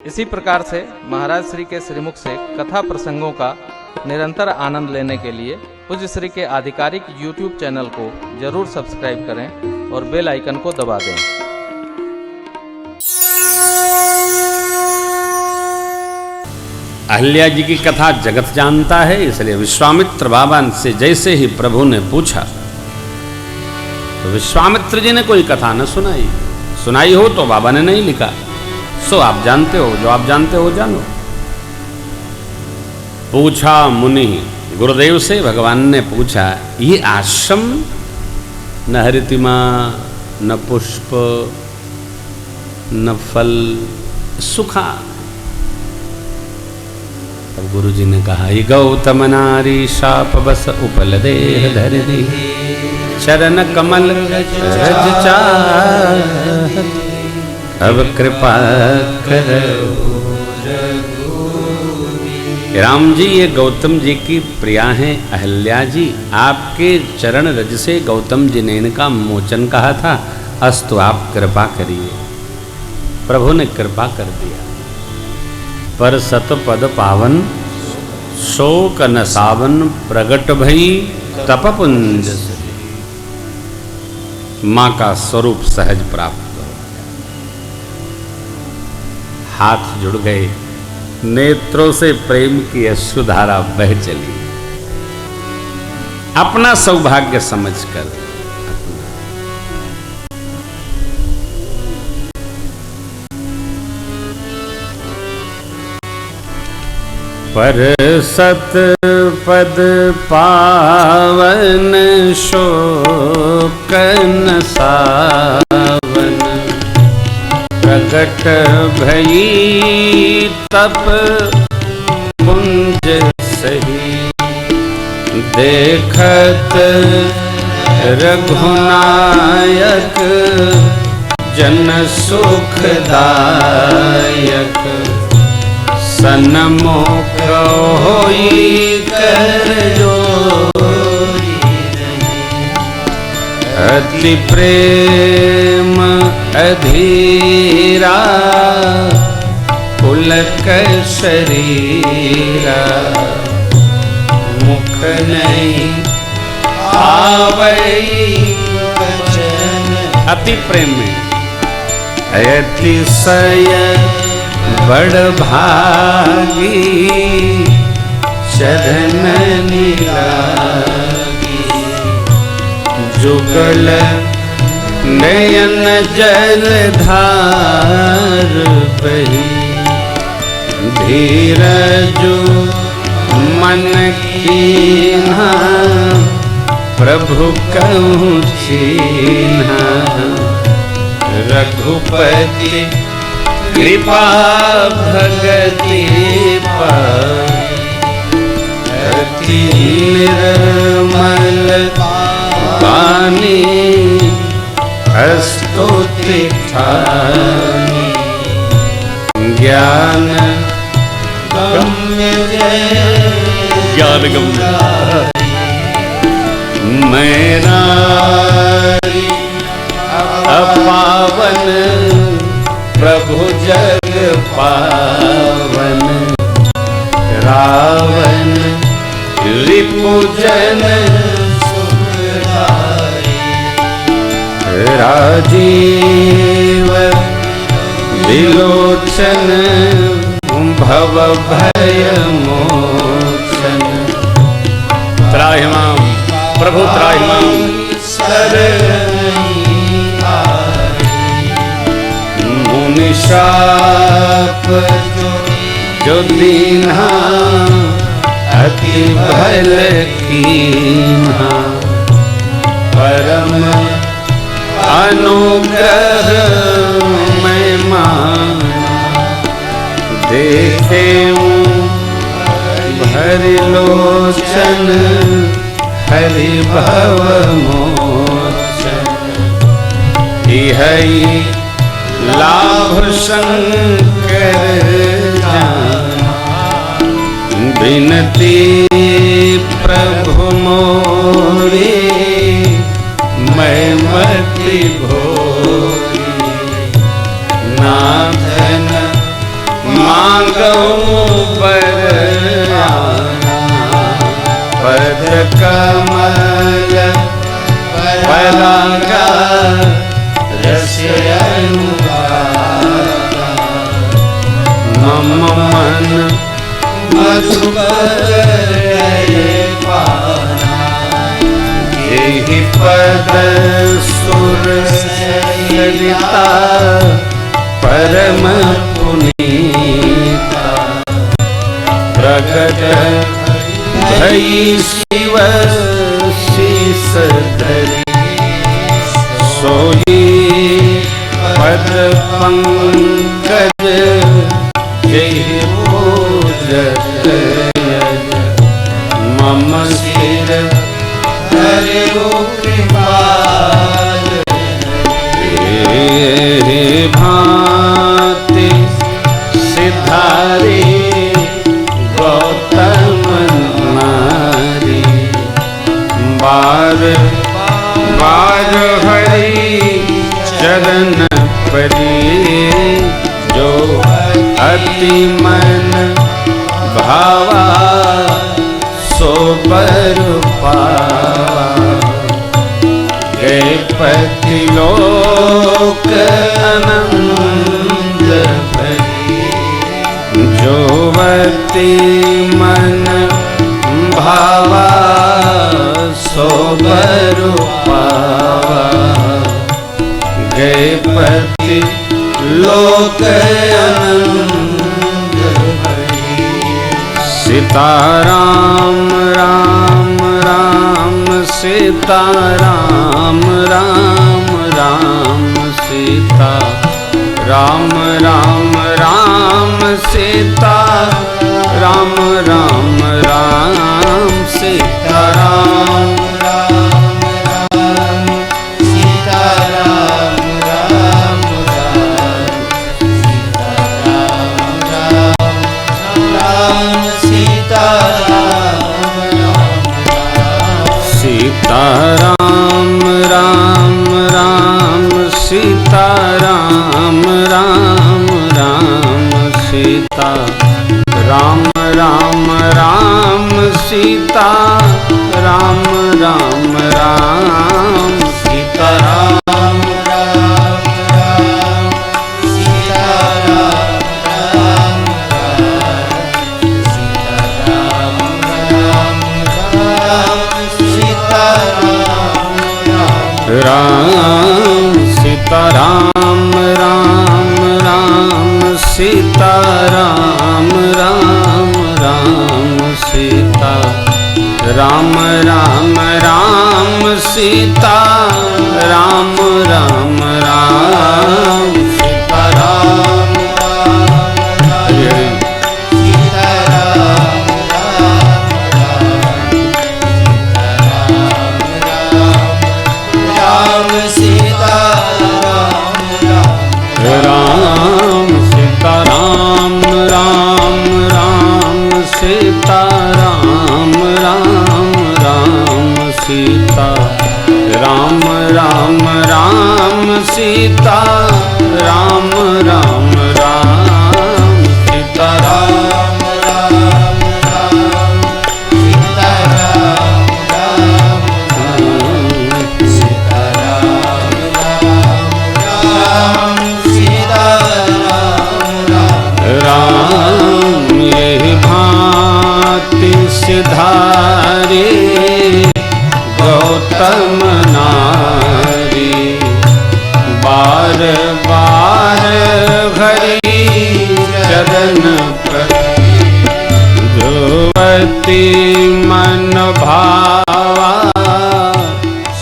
इसी प्रकार से महाराज श्री के श्रीमुख से कथा प्रसंगों का निरंतर आनंद लेने के लिए पूज्य श्री के आधिकारिक YouTube चैनल को जरूर सब्सक्राइब करें और बेल आइकन को दबा दें। अहल्या जी की कथा जगत जानता है, इसलिए विश्वामित्र बाबा से जैसे ही प्रभु ने पूछा तो विश्वामित्र जी ने कोई कथा न सुनाई हो तो बाबा ने नहीं लिखा। सो आप जानते हो, जो आप जानते हो जानो। पूछा मुनि, गुरुदेव से भगवान ने पूछा, ये आश्रम न हरितिमा न पुष्प न फल सुखा। तब गुरु जी ने कहा, ये गौतम नारी शाप बस उपल देह धरि दी, चरण कमल रज चाहत, अब कृपा करो। राम जी, ये गौतम जी की प्रिया हैं अहल्या जी। आपके चरण रज से गौतम जी ने इनका मोचन कहा था, अस्तु आप कृपा करिए। प्रभु ने कृपा कर दिया। पर सतपद पावन शोक न सावन, प्रगट भई तपपुंज। मां का स्वरूप सहज प्राप्त हो, हाथ जुड़ गए, नेत्रों से प्रेम की अश्रुधारा बह चली। अपना सौभाग्य समझकर पर सतपद पावन शोक न सावन, प्रगट भई तप पुंज सही। देखत रघुनायक जन सुखदायक, सन्मुख होई कर जोरी। अति प्रेम अधीरा, पुलक शरीरा। मुख नहीं आवई वचन, अति प्रेम में अतिशय बड़ भागी, चरण निरागी। जुगल नयन जल धार बही, धीरजु मन कीन्हा, प्रभु कहूँ छीन्हा। रघुपति कृपा भगति पाई, अति निर्मल वाणी, स्तुति ठानी। ज्ञान गम्य ज्ञान गम्य मेरा अपावन, प्रभु जग पावन। रावण रिपुजन सुखदाई, राजीव विलोचन, भव भय मोचन। त्राहिमाम प्रभु त्राहिमाम, मुनिशाप जो दीन्हा, अति भल कीन्हा। परम अनुग्रह मैं माना, देखे भरि लोचन, हरि भव मोचन। इहै लाभ शंकर जाना, बिनती प्रभु मोरी, मैं मति भोगी। ना धन मांगऊं बरआना पद कमल परागा रस अनुरागा मम मन मधुकर पाना यही पद सुर सरिता परम पुनीता प्रगट भई शिव शीस धरी सोई पद पंकज जय पूजत मम सिर हरिओ कृपाल हे भांति सिधारे गौतम नारी बार बार हरि चरण परी जो अति मन भावा सो बर पावा गए पति लोक आनंद भरी जो अति मन भावा सो बर पावा गए पति लोक आनंद भरी सीताराम राम राम सीताराम राम राम सीता राम राम राम सीता राम राम राम सीताराम सीताराम राम राम सीताराम राम राम सीता राम राम राम सीता राम राम राम सीताराम राम सीताराम राम राम सीताराम राम राम सीता राम राम राम सीता राम राम राम सीताराम राम सीताराम राम राम सीताराम राम राम सीता राम राम राम सीता राम राम राम सीताराम राम यही भांति सिधारे गौतम नारी बार बार हरि चरण पर ध्रुवती मन भावा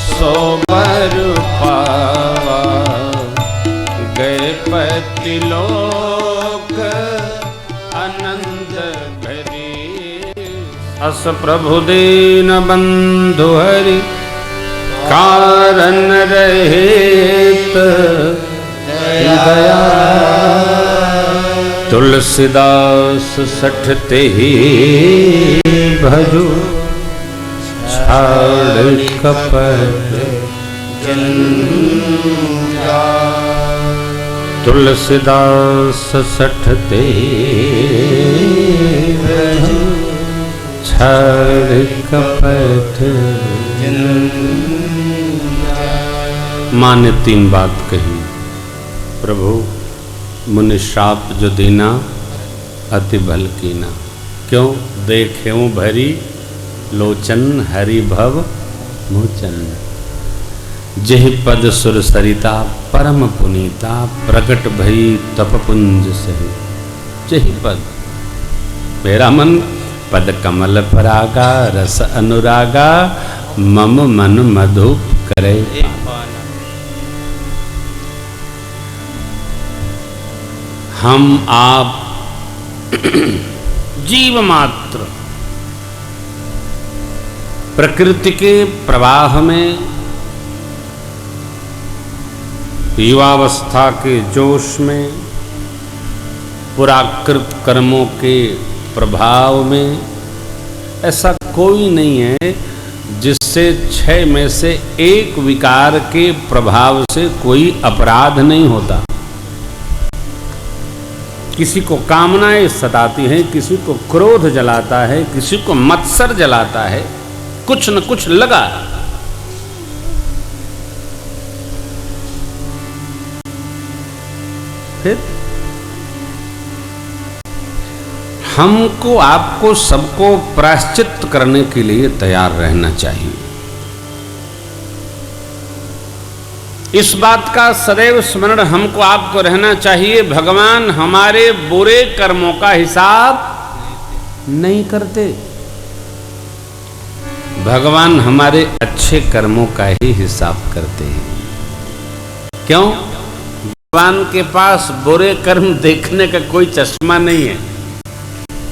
सो बर पावा गए पति लोक आनंद भरी अस प्रभु दीन बंधु हरि कारण रहित दया तुलसीदास सठते ही भजो छाड़ कपट तुलसीदास सठते छड़ कपट। माँ ने 3 बात कही, प्रभु मुनि श्राप जो देना अति भल कीना। क्यों? देखेऊं भरी लोचन हरि भव मोचन। जेहि पद सुर सरिता परम पुनीता प्रगट भई तपपुंज सही। जेहि पद, मेरा मन पद कमल परागा रस अनुरागा मम मन मधुप करे। हम आप जीव मात्र प्रकृति के प्रवाह में, युवावस्था के जोश में, पुराकृत कर्मों के प्रभाव में, ऐसा कोई नहीं है जिससे 6 में से 1 विकार के प्रभाव से कोई अपराध नहीं होता। किसी को कामनाएं सताती हैं, किसी को क्रोध जलाता है, किसी को मत्सर जलाता है, कुछ न कुछ लगा। फिर हमको, आपको, सबको प्रायश्चित करने के लिए तैयार रहना चाहिए। इस बात का सदैव स्मरण हमको आपको रहना चाहिए, भगवान हमारे बुरे कर्मों का हिसाब नहीं करते, भगवान हमारे अच्छे कर्मों का ही हिसाब करते हैं। क्यों? भगवान के पास बुरे कर्म देखने का कोई चश्मा नहीं है,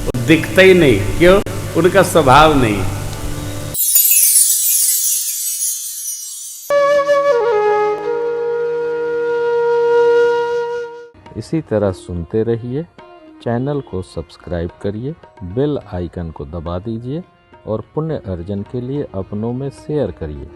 वो दिखता ही नहीं। क्यों? उनका स्वभाव नहीं है। इसी तरह सुनते रहिए, चैनल को सब्सक्राइब करिए, बेल आइकन को दबा दीजिए और पुण्य अर्जन के लिए अपनों में शेयर करिए।